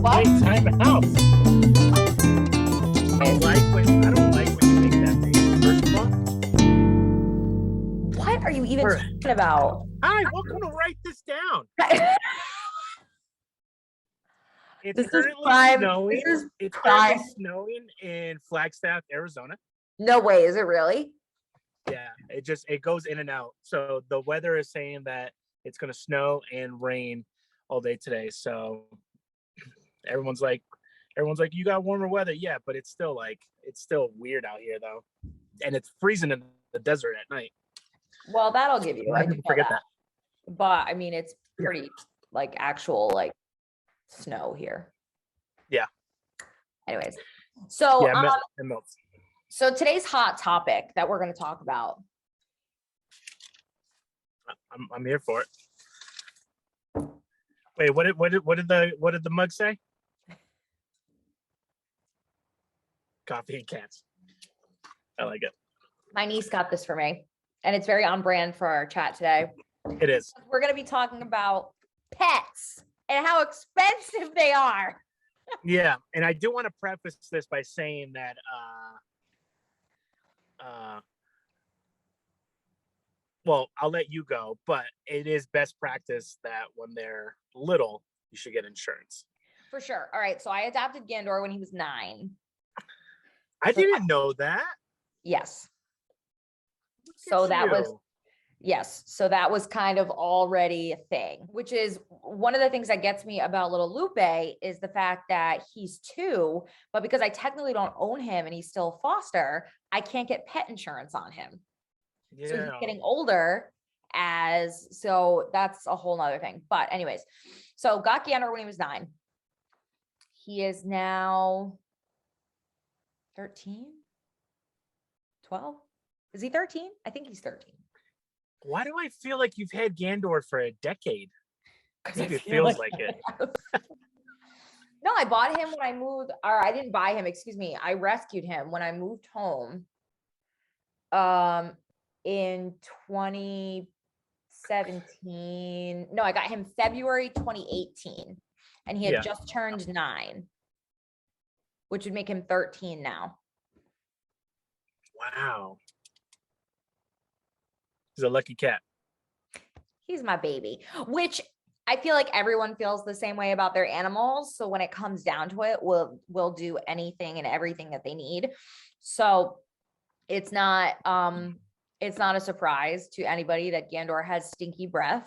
What? Wait, time out. I don't like when you make that face. First of all, What are you even Alright. talking about? hi, welcome to Write This Down. It's This is currently prime. snowing. This is It's prime. currently snowing in Flagstaff, Arizona. No way. Is it really? Yeah, it goes in and out. So the weather is saying that it's gonna snow and rain all day today. So everyone's like, you got warmer weather. Yeah, but it's still weird out here though. And it's freezing in the desert at night. Well, that'll give you. A lot I of do people know forget that. But I mean, it's pretty like actual like snow here. Yeah. Anyways, so Yeah, it melts. so today's hot topic that we're going to talk about. I'm here for it. Wait, what did the mug say? Coffee and cats. I like it. My niece got this for me, and it's very on brand for our chat today. It is. We're going to be talking about pets and how expensive they are. Yeah, and I do want to preface this by saying that well, I'll let you go, but it is best practice that when they're little, you should get insurance. For sure. All right, so I adopted Gandor when he was 9. I didn't know that. Yes. So that was yes. So that was kind of already a thing, which is one of the things that gets me about little Lupe is the fact that he's 2, but because I technically don't own him and he's still foster, I can't get pet insurance on him. Yeah. So he's getting older so that's a whole nother thing. But anyways, so got Gander when he was 9. He is now 13, 12. Is he 13? I think he's 13. Why do I feel like you've had Gandor for a decade? Maybe it feels like it. No, I bought him when I moved, or I didn't buy him, excuse me. I rescued him when I moved home in 2017. No, I got him February 2018, and he had just turned 9, which would make him 13 now. Wow. He's a lucky cat. He's my baby, which I feel like everyone feels the same way about their animals. So when it comes down to it, we'll do anything and everything that they need. So it's not a surprise to anybody that Gandor has stinky breath.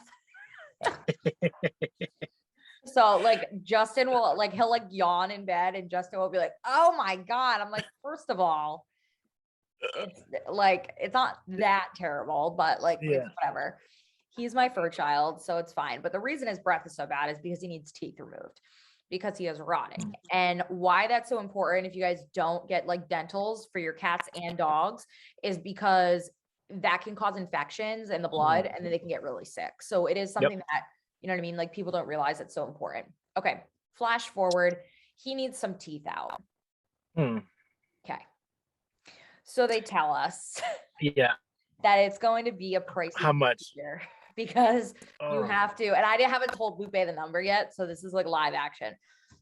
So like Justin will he'll like yawn in bed and Justin will be like, "Oh my God." I'm like, first of all, it's not that terrible, but it's whatever. He's my fur child, so it's fine. But the reason his breath is so bad is because he needs teeth removed because he is rotting. And why that's so important, if you guys don't get like dentals for your cats and dogs, is because that can cause infections in the blood and then they can get really sick. So it is something that, you know what I mean? Like people don't realize it's so important. Okay. Flash forward. He needs some teeth out. Okay. So they tell us that it's going to be a pricey. How much? Because you have to, and I haven't told Lupe the number yet. So this is like live action.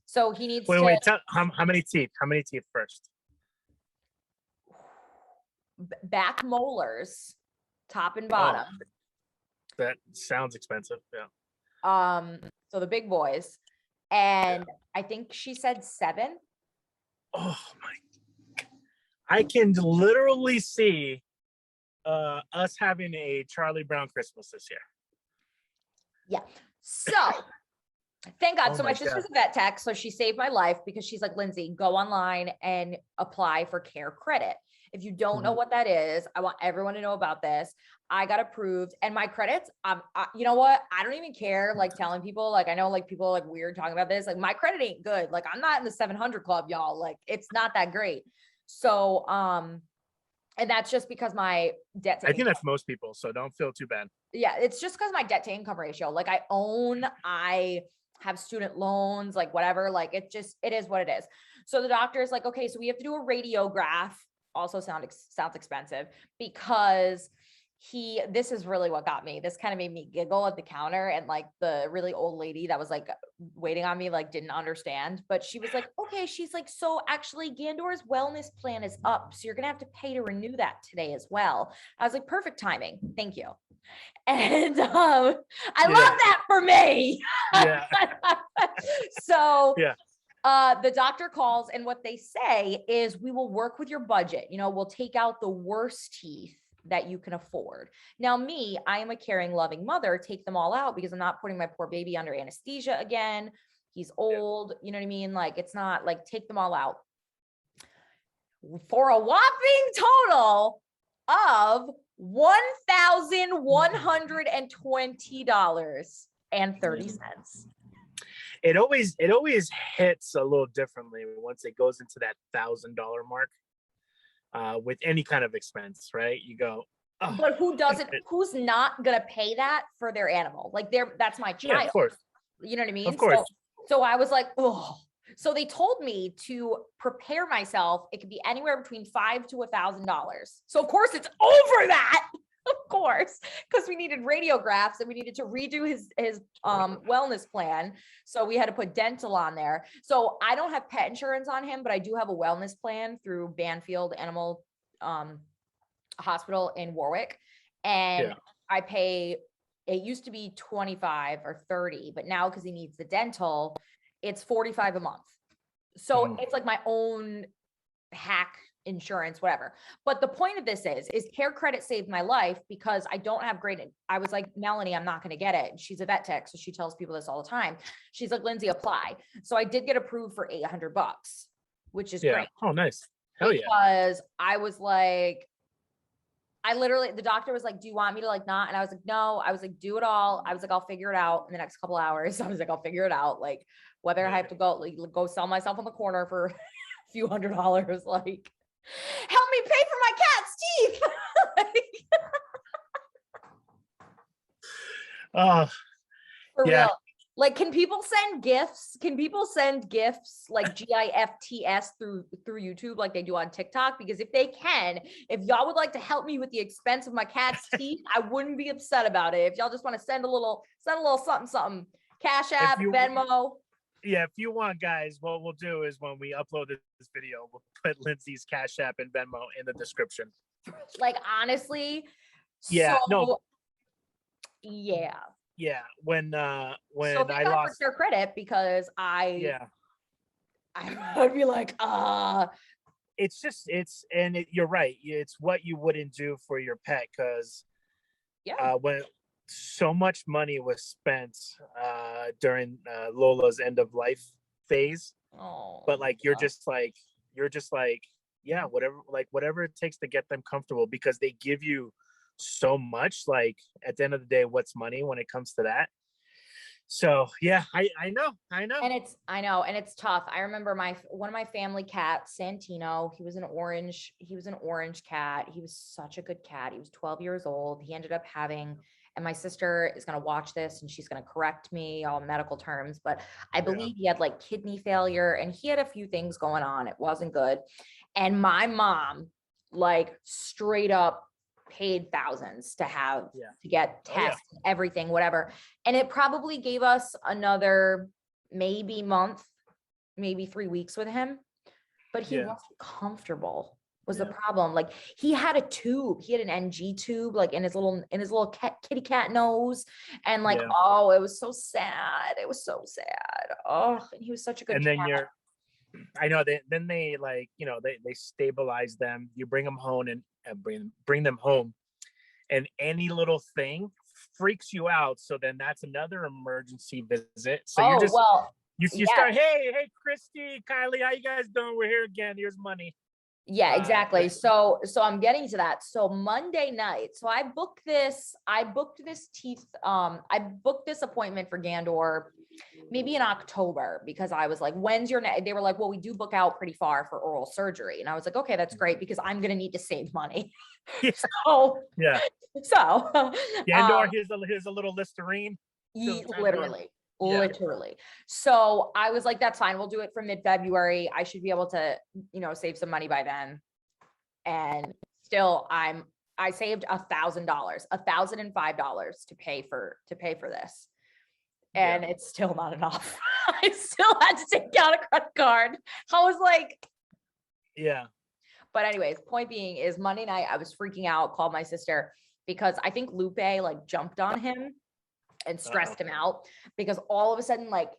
So he needs Wait, tell how many teeth? How many teeth first? Back molars, top and bottom. That sounds expensive. Yeah. So the big boys. And I think she said 7. Oh my. I can literally see us having a Charlie Brown Christmas this year. Yeah. So thank God. So my sister's a vet tech. So she saved my life because she's like, Lindsay, go online and apply for care credit. If you don't know what that is, I want everyone to know about this. I got approved and my credits, you know what? I don't even care like telling people, like, I know like people are like weird talking about this. Like my credit ain't good. Like I'm not in the 700 club, y'all. Like it's not that great. So, and that's just because my debt to I think that's most people, so don't feel too bad. Yeah, it's just because my debt to income ratio, like I have student loans, like whatever, like it is what it is. So the doctor is like, okay, so we have to do a radiograph. Also sounds expensive because this is really what got me. This kind of made me giggle at the counter, and like the really old lady that was like waiting on me, like didn't understand, but she was like, okay, she's like, so actually Gandor's wellness plan is up. So you're going to have to pay to renew that today as well. I was like, perfect timing. Thank you. And I love that for me. Yeah. So yeah. The doctor calls, and what they say is, we will work with your budget. You know, we'll take out the worst teeth that you can afford. Now, me, I am a caring, loving mother, take them all out because I'm not putting my poor baby under anesthesia again. He's old, you know what I mean? Like, it's not like, take them all out for a whopping total of $1,120.30. It always hits a little differently once it goes into that $1,000 mark. With any kind of expense, right? You go, oh. But who's not gonna pay that for their animal? Like, that's my child. Yeah, of course. You know what I mean? Of course. So I was like, oh. So they told me to prepare myself. It could be anywhere between $500 to $1,000. So of course it's over that. Of course, because we needed radiographs and we needed to redo his wellness plan. So we had to put dental on there. So I don't have pet insurance on him, but I do have a wellness plan through Banfield Animal Hospital in Warwick. And I pay, it used to be 25 or 30, but now because he needs the dental, it's 45 a month. So it's like my own hack insurance, whatever. But the point of this is Care Credit saved my life because I don't have I was like, Melanie, I'm not going to get it. She's a vet tech, so she tells people this all the time. She's like, Lindsay, apply. So I did get approved for $800, which is great. Oh, nice. Hell yeah. Because I was like, the doctor was like, do you want me to like not? And I was like, no. I was like, do it all. I was like, I'll figure it out in the next couple hours. I was like, I'll figure it out. Like, whether I have to go sell myself on the corner for a few $100s, like, help me pay for my cat's teeth. For real. Like, can people send gifts? Can people send gifts like GIFTS through YouTube like they do on TikTok? Because if they can, if y'all would like to help me with the expense of my cat's teeth, I wouldn't be upset about it. If y'all just want to send a little something, Cash App, Venmo. Yeah, if you want, guys, what we'll do is when we upload this video, we'll put Lindsay's Cash App and Venmo in the description. Like, honestly, yeah, so, yeah. When I lost Care Credit, because I'd be like, you're right. It's what you wouldn't do for your pet, because when so much money was spent during Lola's end of life phase. But like, you're just like, yeah, whatever it takes to get them comfortable, because they give you so much. Like, at the end of the day, what's money when it comes to that? So yeah, I know. And it's tough. I remember one of my family cats, Santino, he was an orange cat. He was such a good cat. He was 12 years old. He ended up having, and my sister is going to watch this and she's going to correct me all medical terms, but I believe he had like kidney failure and he had a few things going on. It wasn't good. And my mom, like, straight up paid thousands to get tests, everything, whatever. And it probably gave us another maybe month, maybe 3 weeks with him, but he wasn't comfortable. Was the problem. Like, he had a tube, he had an NG tube, like in his little kitty cat nose. And like, oh, it was so sad. Oh, and he was such a good cat. I know then they like, they stabilize them. You bring them home and bring them home, and any little thing freaks you out. So then that's another emergency visit. So you start, hey, Christy, Kylie, how you guys doing? We're here again. Here's money. Yeah, exactly. So I'm getting to that. So Monday night, so I booked this appointment for Gandor maybe in October, because I was like, when's your they were like, well, we do book out pretty far for oral surgery. And I was like, okay, that's great, because I'm going to need to save money. So Gandor, here's a little Listerine. Literally. So I was like, that's fine. We'll do it for mid-February. I should be able to, save some money by then. And still I I saved $1,000, $1,005 to pay for this. And it's still not enough. I still had to take out a credit card. I was like, yeah. But anyways, point being is Monday night, I was freaking out, called my sister because I think Lupe like jumped on him and stressed him out because all of a sudden, like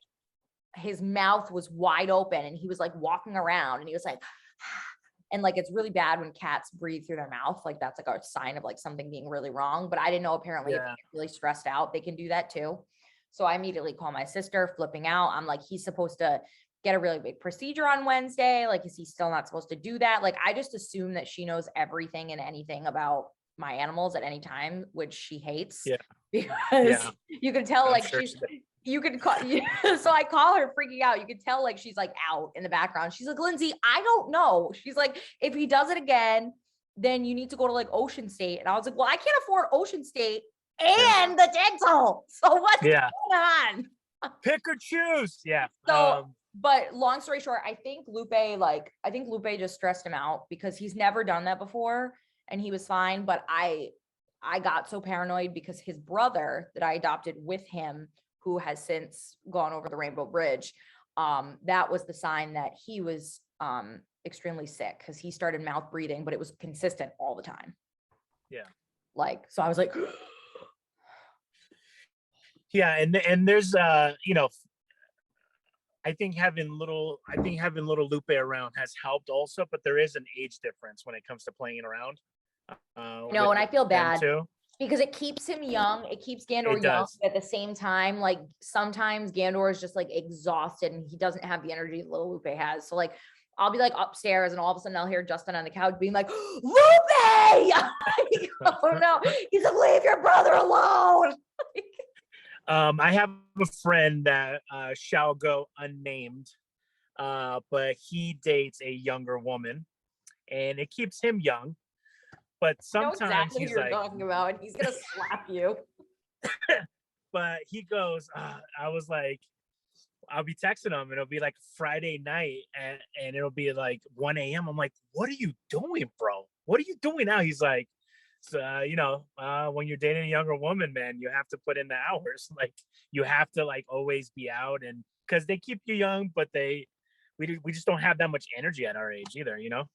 his mouth was wide open and he was like walking around and he was like, and like, it's really bad when cats breathe through their mouth. Like that's like a sign of like something being really wrong. But I didn't know apparently if they get really stressed out, they can do that too. So I immediately call my sister, flipping out. I'm like, he's supposed to get a really big procedure on Wednesday. Like, is he still not supposed to do that? Like, I just assume that she knows everything and anything about my animals at any time, which she hates. Yeah. Because you can tell, like, you could call. So I call her freaking out. You could tell, like, she's like out in the background. She's like, Lindsay, I don't know. She's like, if he does it again, then you need to go to like Ocean State. And I was like, well, I can't afford Ocean State and the dental. So what's going on? Pick or choose. Yeah. So, but long story short, I think Lupe just stressed him out because he's never done that before and he was fine. But I got so paranoid because his brother that I adopted with him, who has since gone over the Rainbow Bridge, that was the sign that he was extremely sick because he started mouth breathing, but it was consistent all the time. Yeah. Like, so I was like, yeah. And there's, you know, I think having little Lupe around has helped also, but there is an age difference when it comes to playing around. No, and I feel bad too because it keeps him young. It keeps Gandor young. At the same time, like sometimes Gandor is just like exhausted and he doesn't have the energy that little Lupe has. So like, I'll be like upstairs and all of a sudden I'll hear Justin on the couch being like, Lupe! Oh no, he's like, leave your brother alone. I have a friend that shall go unnamed, but he dates a younger woman, and it keeps him young. But sometimes I know exactly he's what you're talking about, and he's gonna slap you. But he goes, I was like, I'll be texting him, and it'll be like Friday night, and it'll be like 1 a.m. I'm like, what are you doing, bro? What are you doing now? He's like, so, you know, when you're dating a younger woman, man, you have to put in the hours. Like, you have to like always be out, and because they keep you young, but we just don't have that much energy at our age either, you know.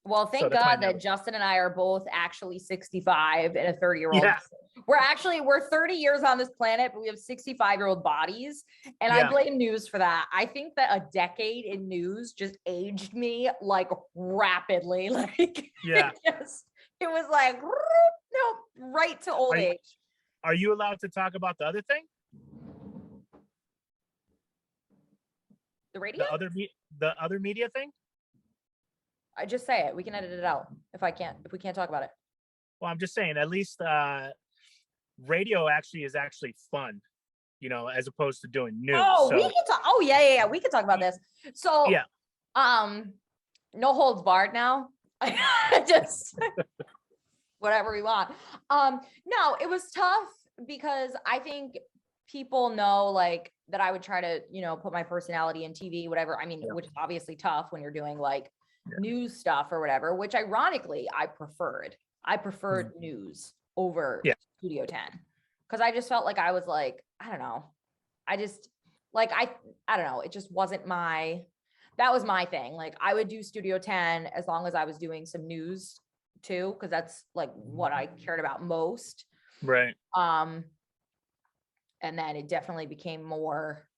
Well, thank God that Justin and I are both actually 65 and a 30-year-old. Yeah. We're 30 years on this planet, but we have 65-year-old bodies. And I blame news for that. I think that a decade in news just aged me like rapidly. Like, it was like, no, right to old age. Are you allowed to talk about the other thing? The radio? The other media thing? I just say it. We can edit it out if we can't talk about it. Well, I'm just saying, at least radio is actually fun, you know, as opposed to doing news. Oh, we can talk. Oh, yeah. We can talk about this. So, no holds barred now. Just whatever we want. No, it was tough because I think people know like that I would try to, you know, put my personality in TV, whatever. I mean, which is obviously tough when you're doing like news stuff or whatever, which ironically I preferred news over Studio 10 because I just felt like I was like, I don't know. I just like, I don't know. It just wasn't that was my thing. Like I would do Studio 10 as long as I was doing some news too, because that's like what I cared about most. Right. And then it definitely became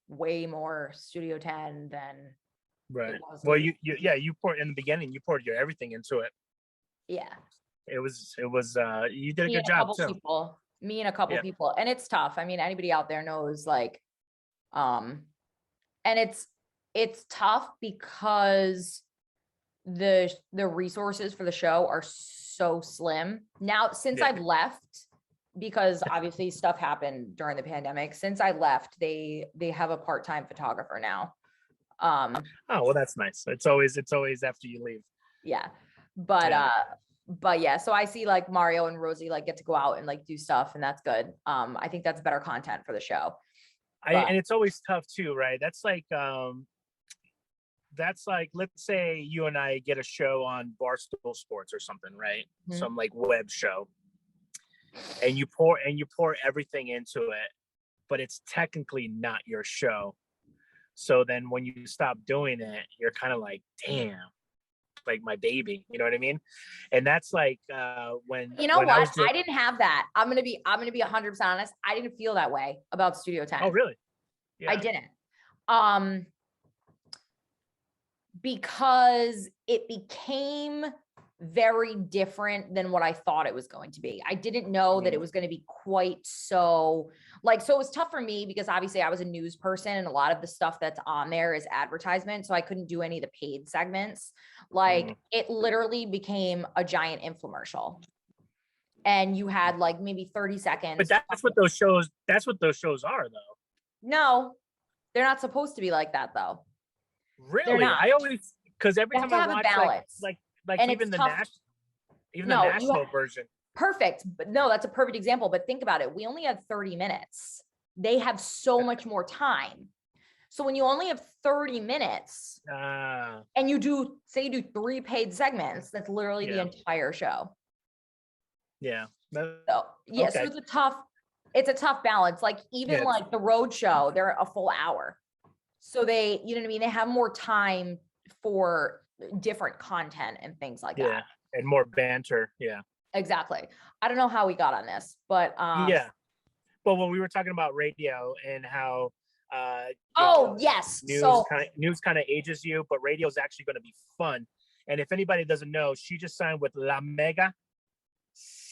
way more Studio 10 than right. Well, you poured in the beginning, you poured your everything into it. Yeah. It was you did a good job too. Me and a couple people. And it's tough. I mean, anybody out there knows like, and it's tough because the resources for the show are so slim. Now, since I've left, because obviously stuff happened during the pandemic, since I left, they have a part-time photographer now. Oh, well, that's nice. It's always after you leave. Yeah. But yeah, so I see like Mario and Rosie like get to go out and like do stuff, and that's good. I think that's better content for the show. And it's always tough too, right? That's like that's like, let's say you and I get a show on Barstool Sports or something, right? Mhm. Some like web show, and you pour everything into it, but it's technically not your show. So then when you stop doing it, you're kind of like, damn, like my baby, you know what I mean? And that's like when I was I didn't have that. I'm gonna be 100% honest. I didn't feel that way about Studio 10. Oh, really? Yeah. I didn't. Because it became very different than what I thought it was going to be. I didn't know that it was going to be quite so it was tough for me because obviously I was a news person and a lot of the stuff that's on there is advertisement. So I couldn't do any of the paid segments. It literally became a giant infomercial. And you had like maybe 30 seconds. But that's what those shows are though. No, they're not supposed to be like that though. Really? I always, because every time I watch like and even the national version. Perfect. But no, that's a perfect example. But think about it. We only had 30 minutes. They have so much more time. So when you only have 30 minutes and you do 3 paid segments, that's literally the entire show. Yeah. So it's a tough balance. Like even like the road show, they're a full hour. So they, you know what I mean? They have more time for different content and things like that. And more banter. Yeah. Exactly. I don't know how we got on this, but But when we were talking about radio and how yes. News kind of ages you, but radio is actually going to be fun. And if anybody doesn't know, she just signed with La Mega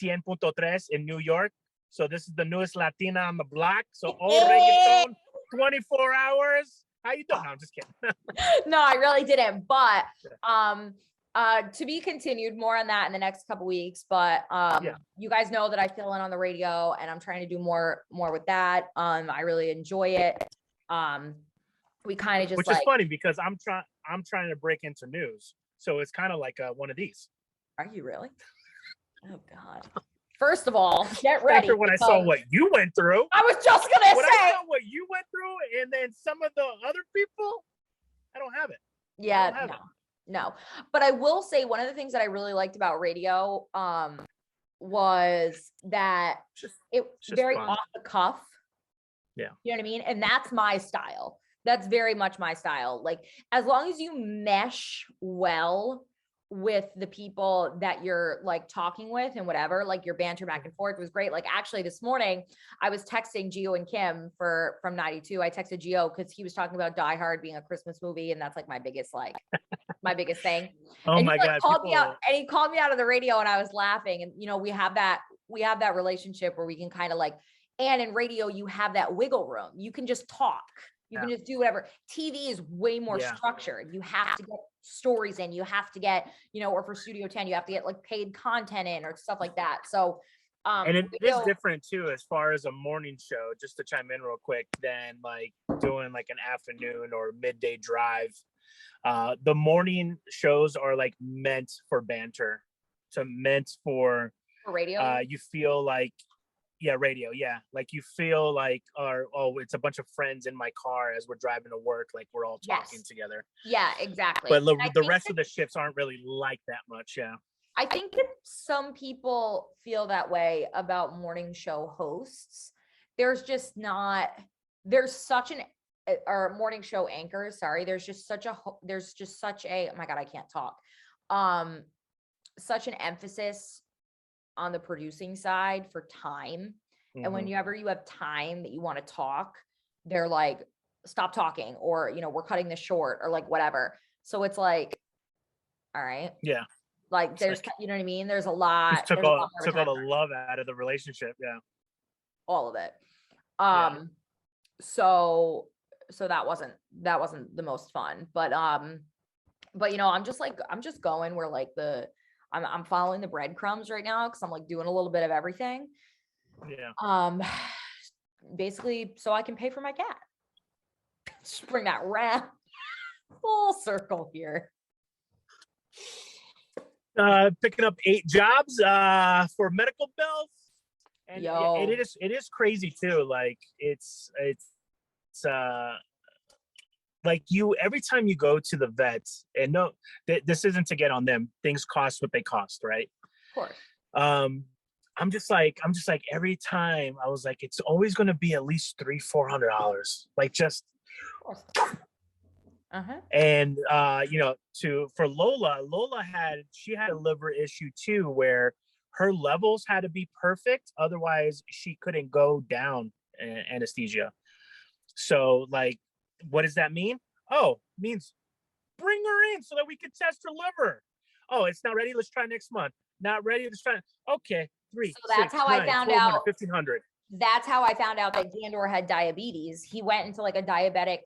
100.3 in New York. So this is the newest Latina on the block. So all reggaeton, 24 hours. How you doing? No, I'm just kidding. No, I really didn't. But to be continued, more on that in the next couple weeks. But you guys know that I fill in on the radio and I'm trying to do more with that. I really enjoy it. We kind of just which is funny because I'm trying to break into news. So it's kind of like one of these. Are you really? Oh God. First of all, get ready. After when I saw what you went through. I was just going to say. I saw what you went through and then some of the other people, I don't have it. Yeah, no. But I will say one of the things that I really liked about radio was that it was very fun. Off the cuff. Yeah. You know what I mean? And that's my style. That's very much my style. Like as long as you mesh well with the people that you're like talking with and whatever, like your banter back and forth was great. Like actually this morning I was texting Gio and Kim from 92. I texted Gio because he was talking about Die Hard being a Christmas movie. And that's like my biggest thing. Oh and my God. Called me out, and he called me out of the radio and I was laughing. And, you know, we have that relationship where we can kind of like, and in radio, you have that wiggle room. You can just talk. You can just do whatever. TV is way more structured. You have to get stories in. You have to get, you know, or for Studio 10, you have to get like paid content in or stuff like that. So, and it is different too, as far as a morning show, just to chime in real quick, than like doing like an afternoon or midday drive. The morning shows are like meant for banter, meant for radio. You feel like, radio. Yeah. Like you feel like, it's a bunch of friends in my car as we're driving to work. Like we're all talking together. Yeah, exactly. But the rest of the shifts aren't really like that much. Yeah. I think that some people feel that way about morning show hosts. There's just morning show anchors. Sorry. There's just such a, oh my God, I can't talk. Such an emphasis on the producing side for time. Mm-hmm. And whenever you have time that you want to talk, they're like, stop talking, or, you know, we're cutting this short, or like whatever. So it's like, all right. Yeah. Like there's, you know what I mean? There's a lot. Took all the love out of the relationship. Yeah. All of it. So that wasn't the most fun, but you know, I'm just going where like I'm following the breadcrumbs right now because I'm like doing a little bit of everything. Yeah. Basically, so I can pay for my cat. Just bring that round full circle here. Picking up 8 jobs for medical bills, and it is crazy too. Like it's like every time you go to the vets, and no, this isn't to get on them. Things cost what they cost, right? Of course. I'm just like every time I was like, it's always going to be at least $300-400, like just. And for Lola had a liver issue too, where her levels had to be perfect, otherwise she couldn't go down anesthesia. So like, what does that mean? Oh, it means bring her in so that we can test her liver. Oh, it's not ready. Let's try next month. Not ready. Let's try. Okay, 3. So that's 6, how 9, I found out. 1,500. That's how I found out that Gandor had diabetes. He went into like a diabetic,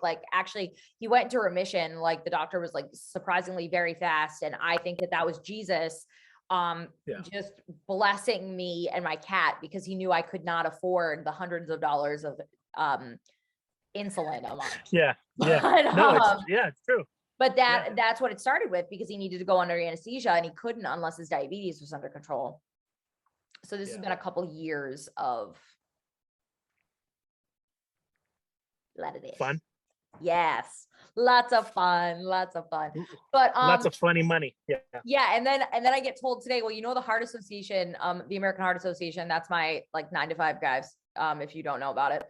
he went into remission. Like the doctor was like surprisingly very fast. And I think that was Jesus just blessing me and my cat, because he knew I could not afford the hundreds of dollars of insulin a month. Yeah. But, it's true. But that's what it started with, because he needed to go under anesthesia and he couldn't unless his diabetes was under control. So this has been a couple years of fun. Yes, lots of fun. But lots of funny money. And then I get told today, well, the Heart Association, the American Heart Association, that's my 9 to 5 guys. If you don't know about it.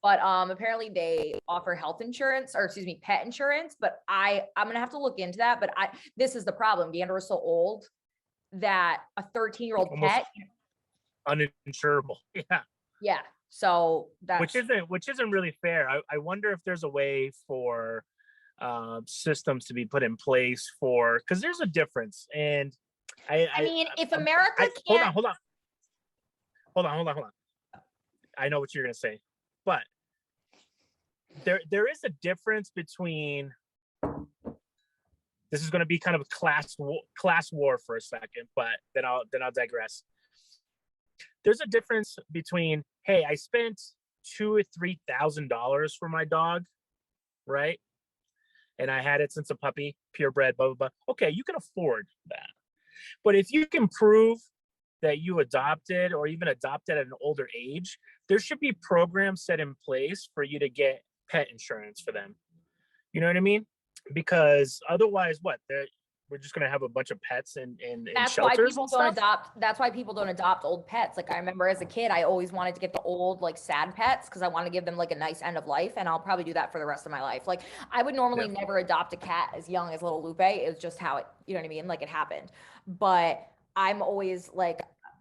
But apparently they offer pet insurance, but I'm gonna have to look into that. But this is the problem. Gandor is so old that a 13-year-old pet uninsurable. Yeah. So that's which isn't really fair. I wonder if there's a way for systems to be put in place because there's a difference. And if America can't hold on. I know what you're gonna say, but there is a difference between. This is going to be kind of a class war for a second, but then I'll digress. There's a difference between, hey, I spent $2,000 or $3,000 for my dog, right? And I had it since a puppy, purebred, blah blah blah. Okay, you can afford that, but if you can prove that you adopted or even adopted at an older age, there should be programs set in place for you to get pet insurance for them. You know what I mean? Because otherwise, we're just going to have a bunch of pets in that's shelters. Why people don't adopt. That's why people don't adopt old pets. Like I remember as a kid, I always wanted to get the old, sad pets because I want to give them a nice end of life. And I'll probably do that for the rest of my life. Like I would normally never adopt a cat as young as little Lupe. It was just how it, you know what I mean? It happened. But I'm always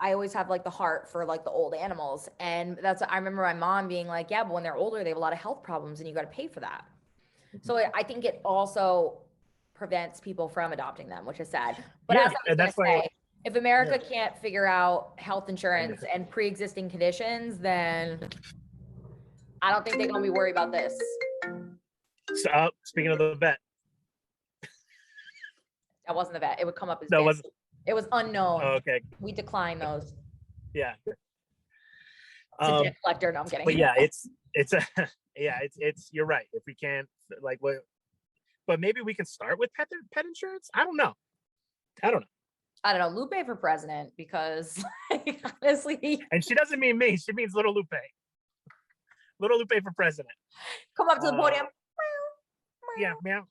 I always have the heart for the old animals. And I remember my mom being like, yeah, but when they're older, they have a lot of health problems and you got to pay for that. So I think it also prevents people from adopting them, which is sad. But as I was going to say, if America can't figure out health insurance and pre-existing conditions, then I don't think they're going to be worried about this. So, speaking of the vet. That wasn't the vet. It would come up as it was unknown. Oh, okay. We decline those. Yeah. It's a debt collector. No, I'm kidding. But yeah, it's you're right. If we can't but maybe we can start with pet insurance. I don't know. Lupe for president, because honestly. And she doesn't mean me. She means little Lupe. Little Lupe for president. Come up to the podium. Yeah, meow.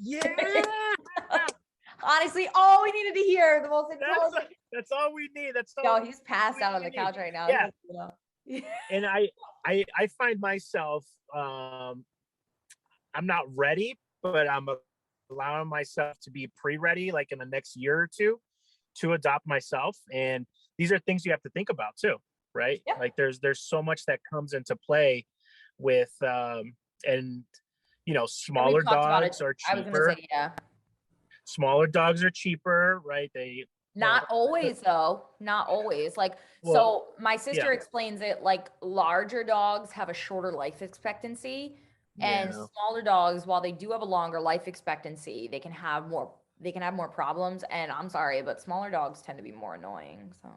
Yeah. Honestly, all we needed to hear, the most intelligent. That's all we need. That's all. Yo, he's passed out on the couch right now. Yeah. And I find myself, I'm not ready, but I'm allowing myself to be pre-ready, in the next year or two, to adopt myself. And these are things you have to think about too, right? Yeah. There's so much that comes into play with, smaller dogs are cheaper. I was gonna say, yeah. Smaller dogs are cheaper, right? Not always though. Not always. So my sister explains it larger dogs have a shorter life expectancy, and smaller dogs, while they do have a longer life expectancy, they can have more problems. And I'm sorry, but smaller dogs tend to be more annoying. So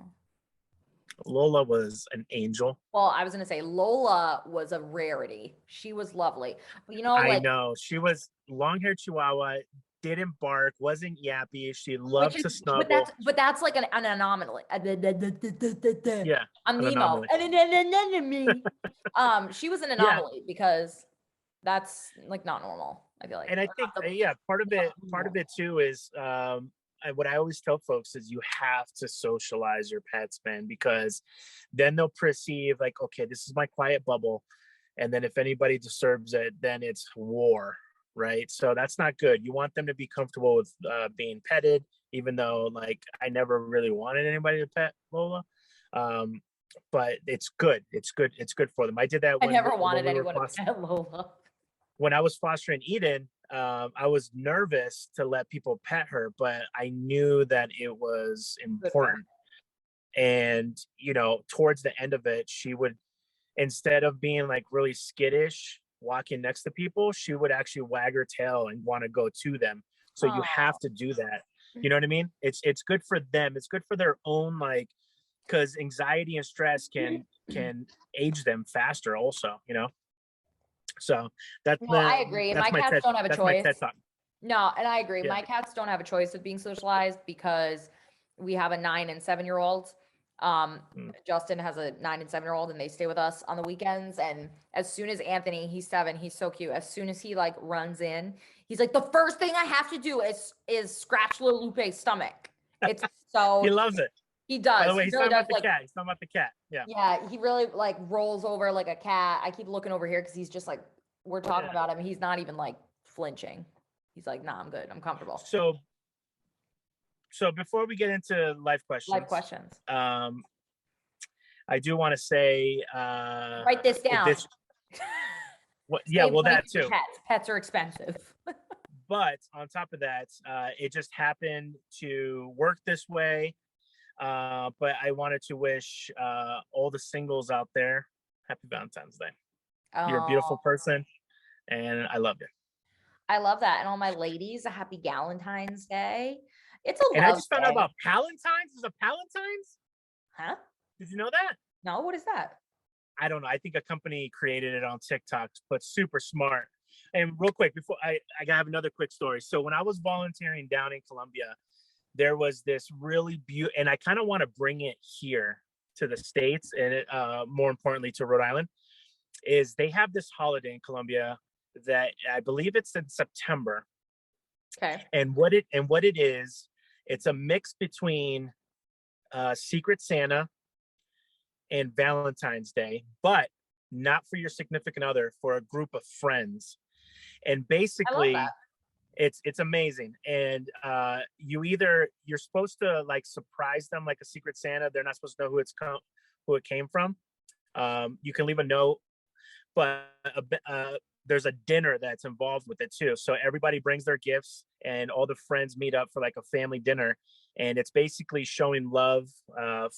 Lola was an angel. Well, I was going to say Lola was a rarity. She was lovely. But I know. She was long-haired Chihuahua. Didn't bark, wasn't yappy. She loved to snuggle. But that's an anomaly. Yeah. I'm Nemo. She was an anomaly because That's like not normal, I feel like. And I think, part of it too is, what I always tell folks is you have to socialize your pets, man, because then they'll perceive like, okay, this is my quiet bubble. And then if anybody disturbs it, then it's war, right? So that's not good. You want them to be comfortable with being petted, even though like I never really wanted anybody to pet Lola. But it's good. It's good. It's good for them. I did that I never wanted anyone to pet Lola. When I was fostering Eden, I was nervous to let people pet her, but I knew that it was important. And, towards the end of it, she would, instead of being like really skittish, walking next to people, she would actually wag her tail and want to go to them. So you have to do that. You know what I mean? It's good for them. It's good for their own, like, because anxiety and stress can age them faster also, So I agree. My cats don't have a choice. No, and I agree. Yeah. My cats don't have a choice of being socialized because we have a 9 and 7-year-old. Justin has a 9 and 7-year-old, and they stay with us on the weekends. And as soon as Anthony, he's 7, he's so cute. As soon as he like runs in, he's like, the first thing I have to do is scratch little Lupe's stomach. It's so he loves it. He does. By the way, he's really talking about the cat. He's talking about the cat. Yeah. Yeah, he really like rolls over like a cat. I keep looking over here because he's just like, we're talking about him. He's not even like flinching. He's like, nah, I'm good. I'm comfortable. So before we get into life questions, I do want to say, write this down. That too. Pets are expensive. But on top of that, it just happened to work this way. But I wanted to wish all the singles out there happy Valentine's Day. You're a beautiful person, and I love you. I love that. And all my ladies, a happy Galentine's Day. It's a and I just found out about Palentine's. Is a Palentine's? Huh? Did you know that? No, what is that? I don't know. I think a company created it on TikTok, but super smart. And real quick, before I have another quick story. So when I was volunteering down in Colombia, there was this really beautiful, and I kind of want to bring it here to the States, and more importantly to Rhode Island, is they have this holiday in Colombia that I believe it's in September. Okay. And what it is, it's a mix between Secret Santa and Valentine's Day, but not for your significant other, for a group of friends. And basically, it's amazing. And you're supposed to like surprise them like a Secret Santa. They're not supposed to know who it came from. You can leave a note, but there's a dinner that's involved with it too. So everybody brings their gifts and all the friends meet up for like a family dinner. And it's basically showing love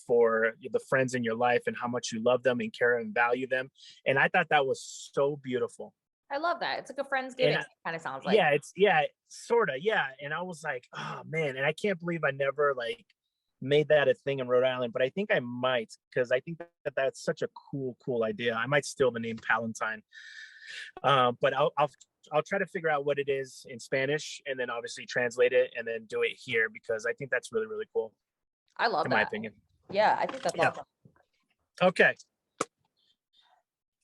for the friends in your life and how much you love them and care and value them. And I thought that was so beautiful. I love that. It's like a Friendsgiving, kind of sounds like. Yeah, sort of. Yeah. And I was like, oh man. And I can't believe I never like made that a thing in Rhode Island, but I think I might, because I think that that's such a cool idea. I might steal the name Palentine. But I'll try to figure out what it is in Spanish and then obviously translate it and then do it here, because I think that's really, really cool. I love that. In my opinion. Yeah, I think that's awesome. Okay.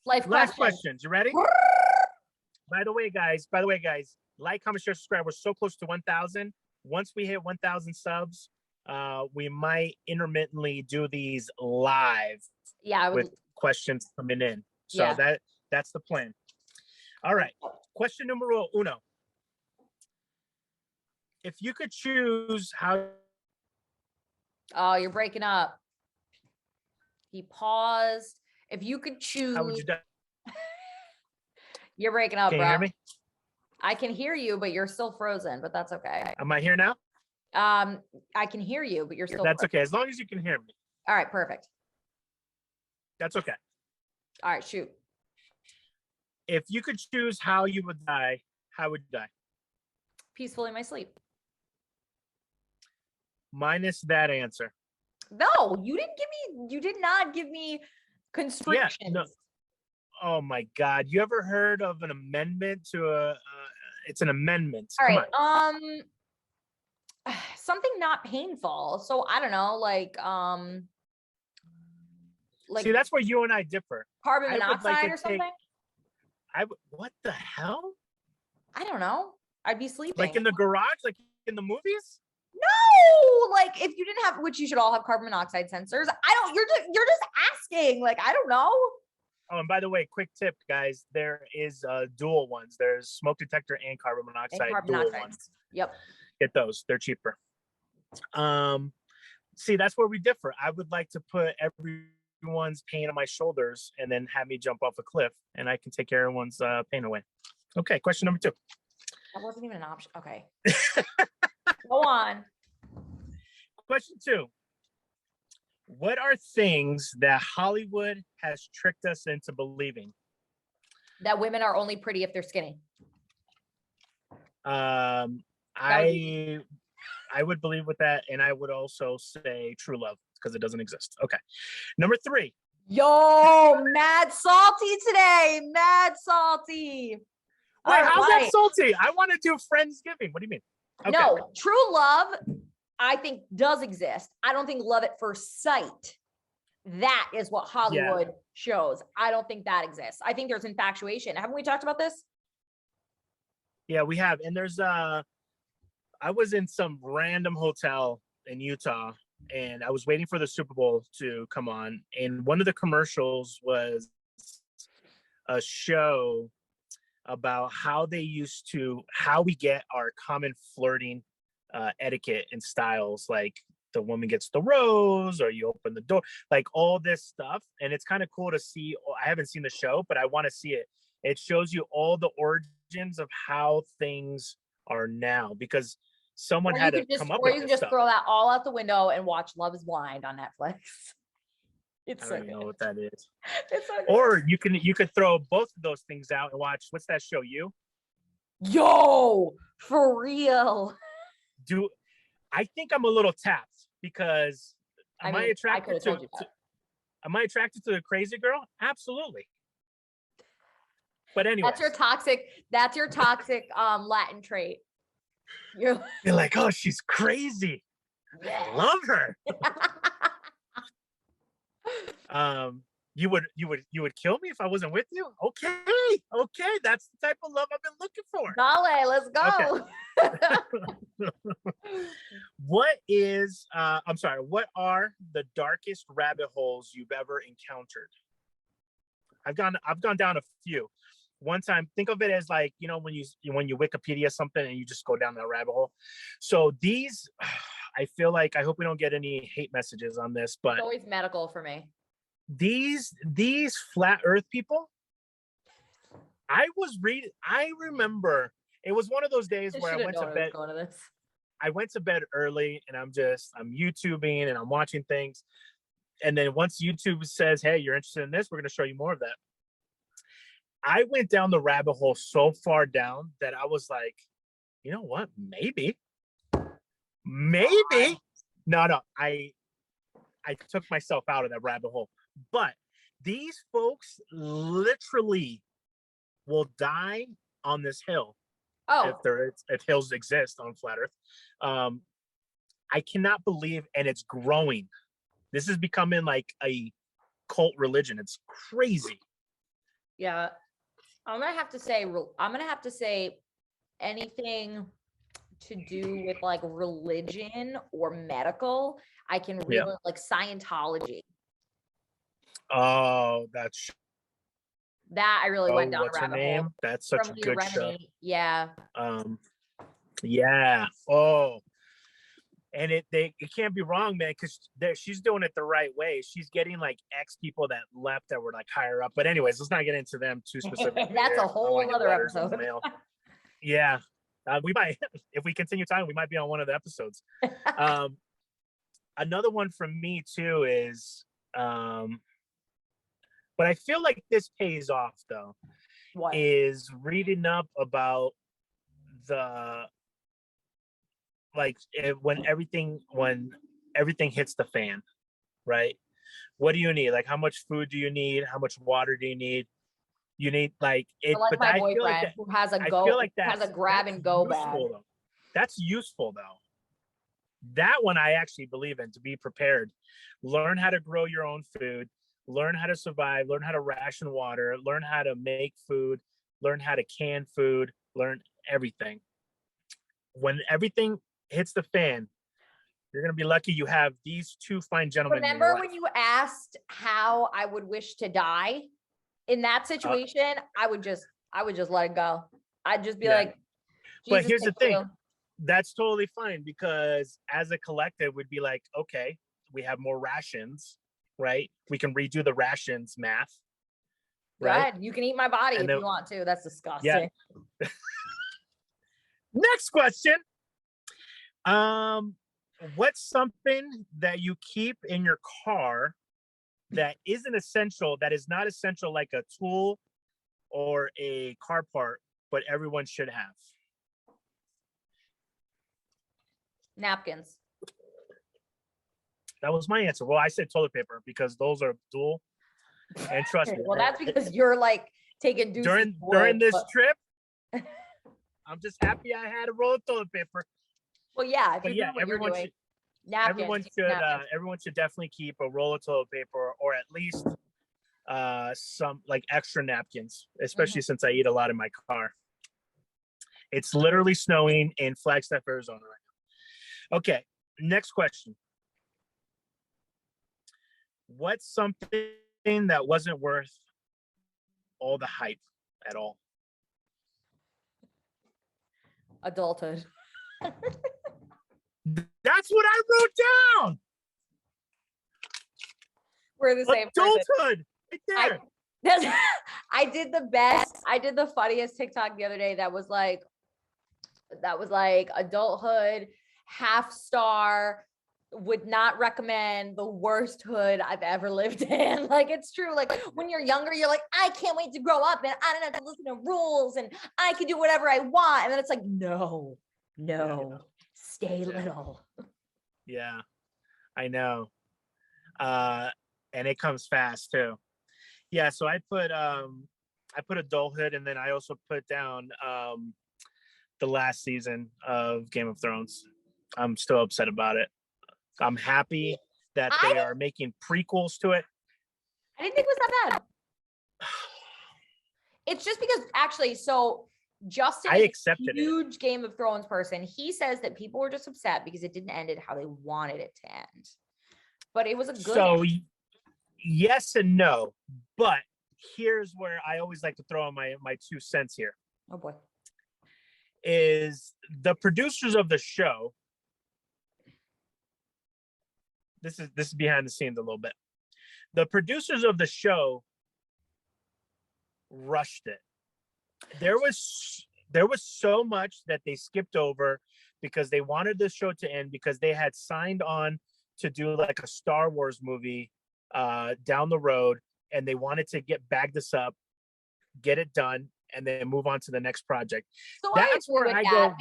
Last questions. You ready? By the way, guys, like, comment, share, subscribe. We're so close to 1,000. Once we hit 1,000 subs, we might intermittently do these live. Yeah, with questions coming in. So that's the plan. All right. Question numero uno. If you could choose how... Oh, you're breaking up. He paused. If you could choose... How would you do? You're breaking up, bro. Can you hear me? I can hear you, but you're still frozen, but that's okay. Am I here now? I can hear you, but you're still That's frozen. okay, as long as you can hear me. All right, perfect. That's okay. All right, shoot. If you could choose how you would die, how would you die? Peacefully in my sleep. Minus that answer. No, you did not give me constrictions. Yeah, no. Oh my God. You ever heard of an amendment to it's an amendment. All right. Something not painful. So I don't know, like see, that's where you and I differ. Carbon monoxide or something? What the hell? I don't know. I'd be sleeping. Like in the garage, like in the movies? No, like if you didn't have, which you should all have carbon monoxide sensors. You're just asking. Like, I don't know. Oh, and by the way, quick tip, guys, there is dual ones. There's smoke detector and carbon monoxide dual ones. Yep. Get those. They're cheaper. See, that's where we differ. I would like to put everyone's pain on my shoulders and then have me jump off a cliff, and I can take everyone's pain away. Okay, question number 2. That wasn't even an option. Okay. Go on. Question 2. What are things that Hollywood has tricked us into believing? That women are only pretty if they're skinny. I would believe with that, and I would also say true love because it doesn't exist. Okay. Number 3. Yo, mad salty today. Mad salty. Wait, how's that salty? I want to do Friendsgiving. What do you mean? Okay. No, true love, I think does exist. I don't think love at first sight. That is what Hollywood shows. I don't think that exists. I think there's infatuation. Haven't we talked about this? Yeah, we have. And there's I was in some random hotel in Utah, and I was waiting for the Super Bowl to come on, and one of the commercials was a show about how we get our common flirting etiquette and styles, like the woman gets the rose or you open the door, like all this stuff. And it's kind of cool to see. I haven't seen the show, but I want to see it. It shows you all the origins of how things are now, because someone had to come up with this stuff. Or you can just throw that all out the window and watch Love is Blind on Netflix. I don't even know what that is. It's so good. Or you could throw both of those things out and watch, what's that show, You? Yo, for real. I think I'm a little tapped because am I attracted to the crazy girl? Absolutely. But anyway, that's your toxic Latin trait. You're like, oh, she's crazy. Yeah. I love her. You would kill me if I wasn't with you? Okay, that's the type of love I've been looking for. Dale, let's go. Okay. What are the darkest rabbit holes you've ever encountered? I've gone down a few. One time, think of it as like, when you Wikipedia something and you just go down that rabbit hole. So these, I feel like, I hope we don't get any hate messages on this, but it's always medical for me. These flat earth people, I remember it was one of those days where I went to bed. I went to bed early and I'm YouTubing and I'm watching things. And then once YouTube says, hey, you're interested in this, we're going to show you more of that. I went down the rabbit hole so far down that I was like, you know what? Maybe. No, I took myself out of that rabbit hole. But these folks literally will die on this hill. Oh, if hills exist on flat Earth. I cannot believe, and it's growing. This is becoming like a cult religion. It's crazy. Yeah. I'm gonna have to say anything to do with like religion or medical. I can really like Scientology. Oh, that I really went down a rabbit hole. That's such a good show. Yeah. Yeah. Oh. And it can't be wrong, man, because she's doing it the right way. She's getting like ex people that left that were like higher up. But anyways, let's not get into them too specifically. That's a whole other episode. Yeah. We might, if we continue time, we might be on one of the episodes. Another one from me too is, but I feel like this pays off though. What? Is reading up about when everything hits the fan, right? What do you need? Like, how much food do you need? How much water do you need? You need like it. Like my boyfriend who has a grab and go bag. That's useful though. That one I actually believe in, to be prepared. Learn how to grow your own food. Learn how to survive. Learn how to ration water. Learn how to make food. learn how to can food, learn everything. When everything hits the fan, you're going to be lucky you have these two fine gentlemen. Remember when you asked how I would wish to die in that situation? I would just let it go. I'd just be like, but here's the thing. That's totally fine, because as a collective, we'd be like, okay, we have more rations, right? We can redo the rations math. Right? You can eat my body if you want to. That's disgusting. Yeah. Next question. What's something that you keep in your car that isn't essential, that is not essential, like a tool or a car part, but everyone should have? Napkins. That was my answer. Well, I said toilet paper because those are dual. And trust me. Well, that's because you're like taking during this trip. I'm just happy I had a roll of toilet paper. Well, yeah, everyone should definitely keep a roll of toilet paper, or at least some like extra napkins, especially since I eat a lot in my car. It's literally snowing in Flagstaff, Arizona right now. Okay, next question. What's something that wasn't worth all the hype at all? Adulthood. That's what I wrote down. We're the same adulthood. Right there. I did the best. I did the funniest TikTok the other day that was like adulthood, half star, would not recommend, the worst hood I've ever lived in. Like, it's true. Like, when you're younger, you're like, I can't wait to grow up and I don't have to listen to rules and I can do whatever I want. And then it's like, no, stay little. Yeah, I know. And it comes fast too. Yeah, so I put adulthood, and then I also put down the last season of Game of Thrones. I'm still upset about it. I'm happy that they are making prequels to it. I didn't think it was that bad. It's just because actually, so Justin is a huge Game of Thrones person. He says that people were just upset because it didn't end how they wanted it to end. But it was a good end. Yes and no. But here's where I always like to throw in my 2 cents here. Oh boy. Is the producers of the show, this is behind the scenes a little bit. The producers of the show rushed it. There was so much that they skipped over because they wanted the show to end, because they had signed on to do like a Star Wars movie down the road, and they wanted to bag this up, get it done, and then move on to the next project. So that's where I go,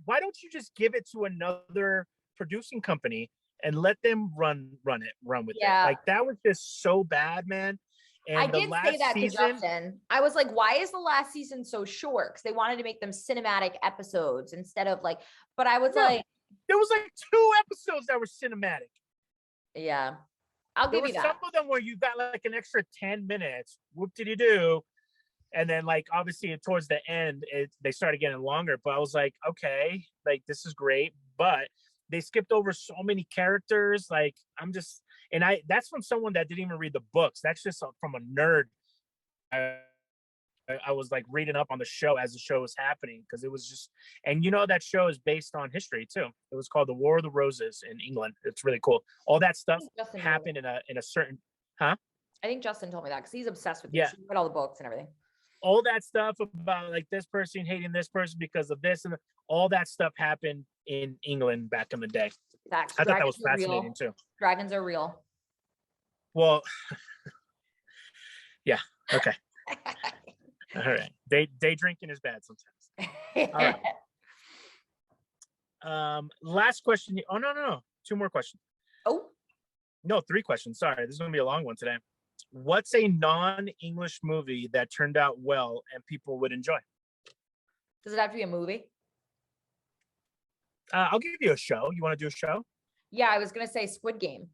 why don't you just give it to another producing company and let them run with it? Like, that was just so bad, man. And I did say that to Justin. I was like, why is the last season so short? Because they wanted to make them cinematic episodes instead of like, but I was like, there was like 2 episodes that were cinematic. Yeah. I'll give you that. Some of them where you got like an extra 10 minutes, whoop-de-doo. And then like, obviously towards the end, they started getting longer, but I was like, okay, like this is great. But they skipped over so many characters. Like, that's from someone that didn't even read the books. That's just from a nerd. I was like reading up on the show as the show was happening, because it was just, and that show is based on history too. It was called The War of the Roses in England. It's really cool. All that stuff happened in a certain, I think Justin told me that because he's obsessed with this. He read all the books and everything. All that stuff about like this person hating this person because of this, and all that stuff happened in England back in the day. Facts. I thought that was fascinating too. Dragons are real. Well, yeah. Okay. All right. Day drinking is bad sometimes. All right. Last question. Oh, no. 2 more questions. Oh. No, 3 questions. Sorry. This is going to be a long one today. What's a non-English movie that turned out well and people would enjoy? Does it have to be a movie? I'll give you a show. You want to do a show? Yeah, I was going to say Squid Game.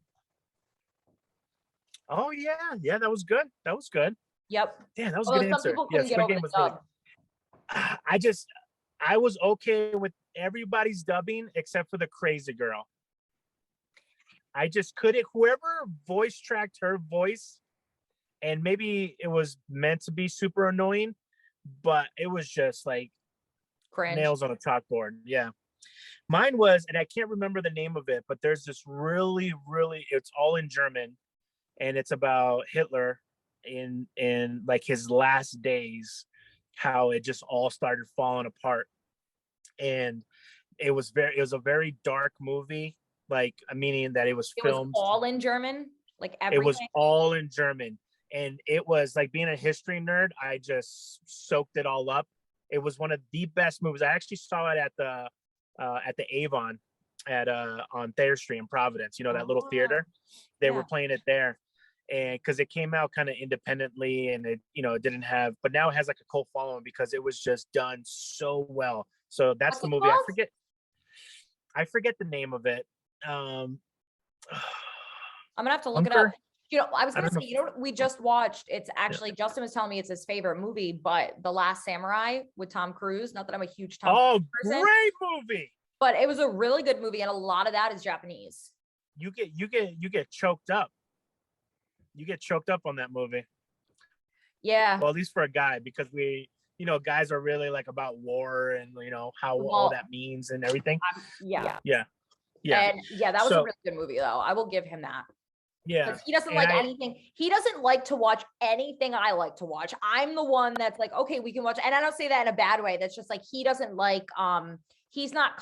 Oh, yeah. Yeah, that was good. Yep. Damn, that was a Although good some answer. people Yeah, couldn't get Squid over Game the was really. dub. I was okay with everybody's dubbing except for the crazy girl. I just couldn't. Whoever voice tracked her voice, and maybe it was meant to be super annoying, but it was just like Cringe. nails on a chalkboard. Yeah. Mine was, and I can't remember the name of it, but there's this really, really, it's all in German, and it's about Hitler in like his last days, how it just all started falling apart. And it was a very dark movie, like meaning that it was filmed. It was all in German, like everything. It was all in German, and it was like, being a history nerd, I just soaked it all up. It was one of the best movies. I actually saw it at the Avon on Thayer Street in Providence. You know, that little theater. They were playing it there, and because it came out kind of independently, and it didn't have, but now it has like a cult following because it was just done so well. So that's the movie. I forget the name of it. I'm gonna have to look it up. I was gonna say, we just watched, it's actually, Justin was telling me it's his favorite movie, but The Last Samurai with Tom Cruise. Not that I'm a huge Tom Cruise person. Great movie. But it was a really good movie, and a lot of that is Japanese. You get choked up. You get choked up on that movie. Yeah. Well, at least for a guy, because guys are really like about war and how all that means and everything. Yeah. And that was a really good movie, though. I will give him that. Yeah. He doesn't like anything. He doesn't like to watch anything I like to watch. I'm the one that's like, okay, we can watch. And I don't say that in a bad way. That's just like, he doesn't like, he's not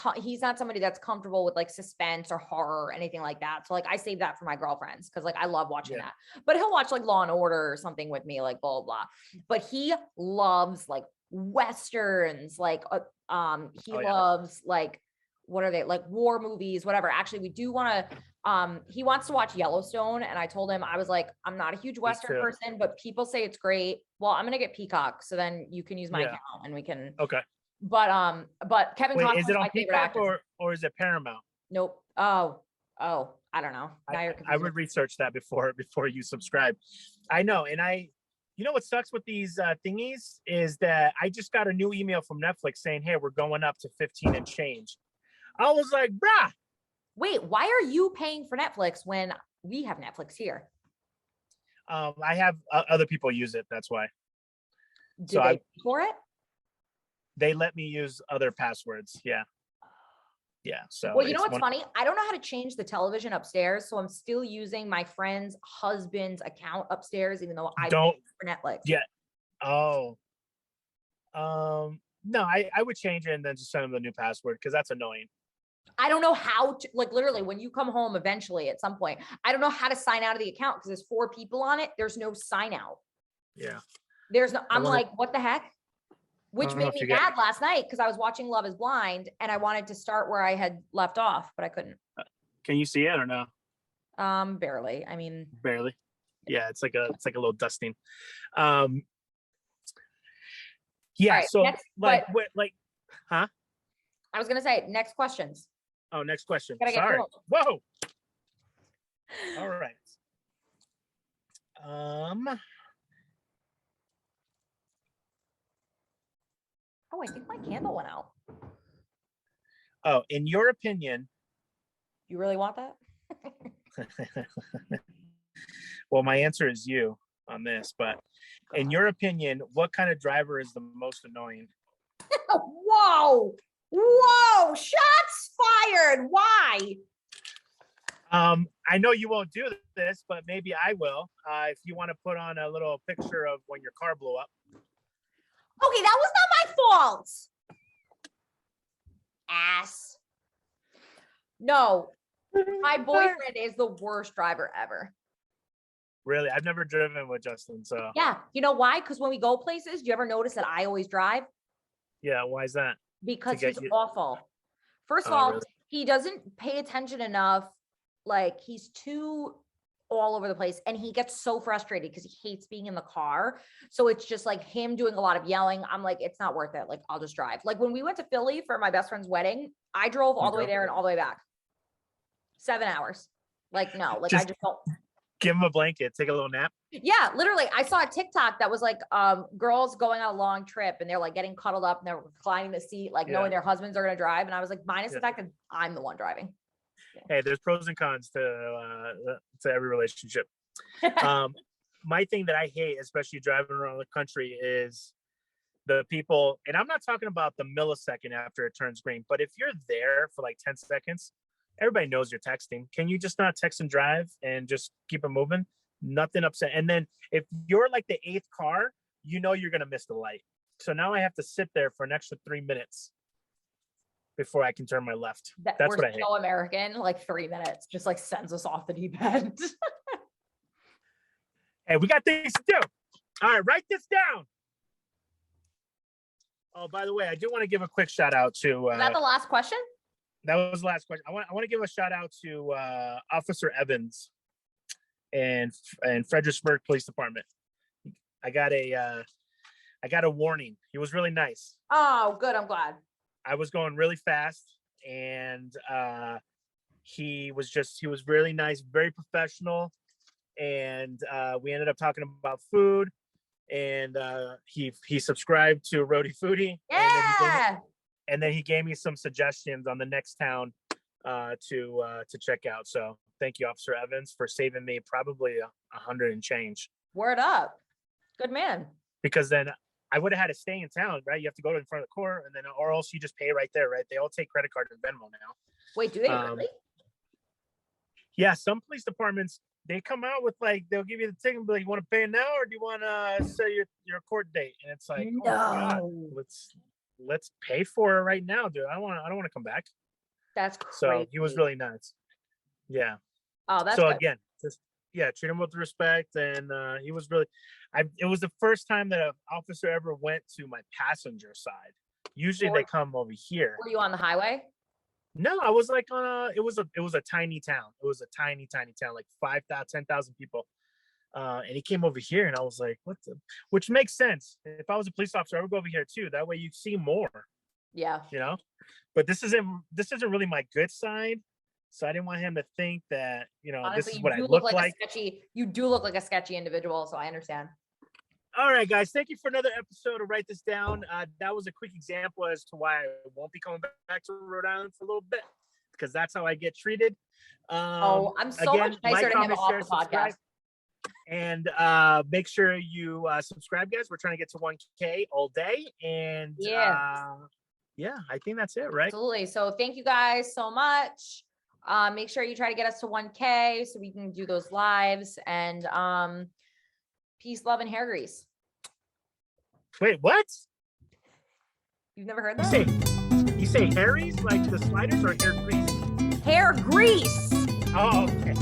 somebody that's comfortable with like suspense or horror or anything like that. So like, I save that for my girlfriends, because like I love watching that. But he'll watch like Law and Order or something with me, like blah blah. But he loves like westerns, like he loves like, what are they, like war movies, whatever. Actually, we do want to. He wants to watch Yellowstone, and I told him, I was like, I'm not a huge Western person, but people say it's great. Well, I'm gonna get Peacock, so then you can use my account and we can. Okay. But Kevin Costner is it on Peacock or is it Paramount? Nope. Oh, I don't know. I would research that before you subscribe. I know, and what sucks with these thingies is that I just got a new email from Netflix saying, hey, we're going up to 15 and change. I was like, bruh. Wait, why are you paying for Netflix when we have Netflix here? I have other people use it. That's why. Did they pay for it? They let me use other passwords. Yeah. So. Well, you know what's funny? I don't know how to change the television upstairs, so I'm still using my friend's husband's account upstairs, even though I don't pay for Netflix. Yeah. Oh. No, I would change it and then just send them the new password, because that's annoying. I don't know how to, like, literally when you come home eventually at some point, I don't know how to sign out of the account because there's 4 people on it. There's no sign out. Yeah. I'm like, what the heck? Which made me mad last night because I was watching Love is Blind and I wanted to start where I had left off, but I couldn't. Can you see it or no? Barely. I mean, barely. Yeah, it's like a little dusting. Yeah. Right, so huh? I was gonna say next questions. Oh, next question. Sorry. Whoa. All right. Oh, I think my candle went out. Oh, in your opinion. You really want that? Well, my answer is you on this, but in your opinion, what kind of driver is the most annoying? Whoa. Shots fired. Why? I know you won't do this, but maybe I will. If you want to put on a little picture of when your car blew up. Okay, that was not my fault. Ass. No, my boyfriend is the worst driver ever. Really? I've never driven with Justin, so. Yeah, you know why? Because when we go places, do you ever notice that I always drive? Yeah, why is that? Because he's awful. First of all, really? He doesn't pay attention enough. Like, he's too all over the place, and he gets so frustrated because he hates being in the car. So it's just like him doing a lot of yelling. I'm like, it's not worth it. Like, I'll just drive. Like when we went to Philly for my best friend's wedding, I drove all the way there and all the way back. 7 hours. Like, no, like I just don't. Give him a blanket, take a little nap. Yeah, literally. I saw a TikTok that was like girls going on a long trip and they're like getting cuddled up and they're reclining the seat, like knowing their husbands are going to drive. And I was like, minus the fact that I'm the one driving. Hey, there's pros and cons to every relationship. My thing that I hate, especially driving around the country, is the people, and I'm not talking about the millisecond after it turns green, but if you're there for like 10 seconds, everybody knows you're texting. Can you just not text and drive and just keep it moving? Nothing upset. And then if you're like the 8th car, you know you're going to miss the light. So now I have to sit there for an extra 3 minutes before I can turn my left. That's what I hate. So American, like 3 minutes, just like sends us off the deep end. Hey, we got things to do. All right, write this down. Oh, by the way, I do want to give a quick shout out to. Is that the last question? That was the last question. I want to give a shout out to Officer Evans and Fredericksburg Police Department. I got a warning. He was really nice. Oh, good. I'm glad. I was going really fast, and he was really nice, very professional, and we ended up talking about food, and he subscribed to Roadie Foodie. Yeah. And then he gave me some suggestions on the next town to check out. So thank you, Officer Evans, for saving me probably 100 and change. Word up. Good man. Because then I would have had to stay in town, right? You have to go to in front of the court, and then or else you just pay right there, right? They all take credit card and Venmo now. Wait, do they really? Yeah, some police departments, they come out with like, they'll give you the ticket and be like, you want to pay it now, or do you want to set your court date? And it's like, no. Oh my God, let's pay for it right now, dude. I don't want to come back. That's crazy. So he was really nice. Yeah. Oh, that's so good. Again, just treat him with respect, and he was really. It was the first time that an officer ever went to my passenger side. Usually they come over here. Were you on the highway? No, I was like on it was a tiny town. It was a tiny town, like 5,000, 10,000 people. And he came over here, and I was like, which makes sense. If I was a police officer, I would go over here too. That way you see more. Yeah. You know, but this isn't really my good side. So I didn't want him to think that, honestly, this is what I look like. You do look like a sketchy individual, so I understand. All right, guys. Thank you for another episode of Write This Down. That was a quick example as to why I won't be coming back to Rhode Island for a little bit, because that's how I get treated. I'm so much nicer to him off the podcast. And make sure you subscribe, guys. We're trying to get to 1K all day. And I think that's it, right? Absolutely. So thank you guys so much. Make sure you try to get us to 1K so we can do those lives, and peace, love, and hair grease. Wait, what? You've never heard that? You say Harry's, like the sliders, or hair grease? Hair grease. Oh, okay.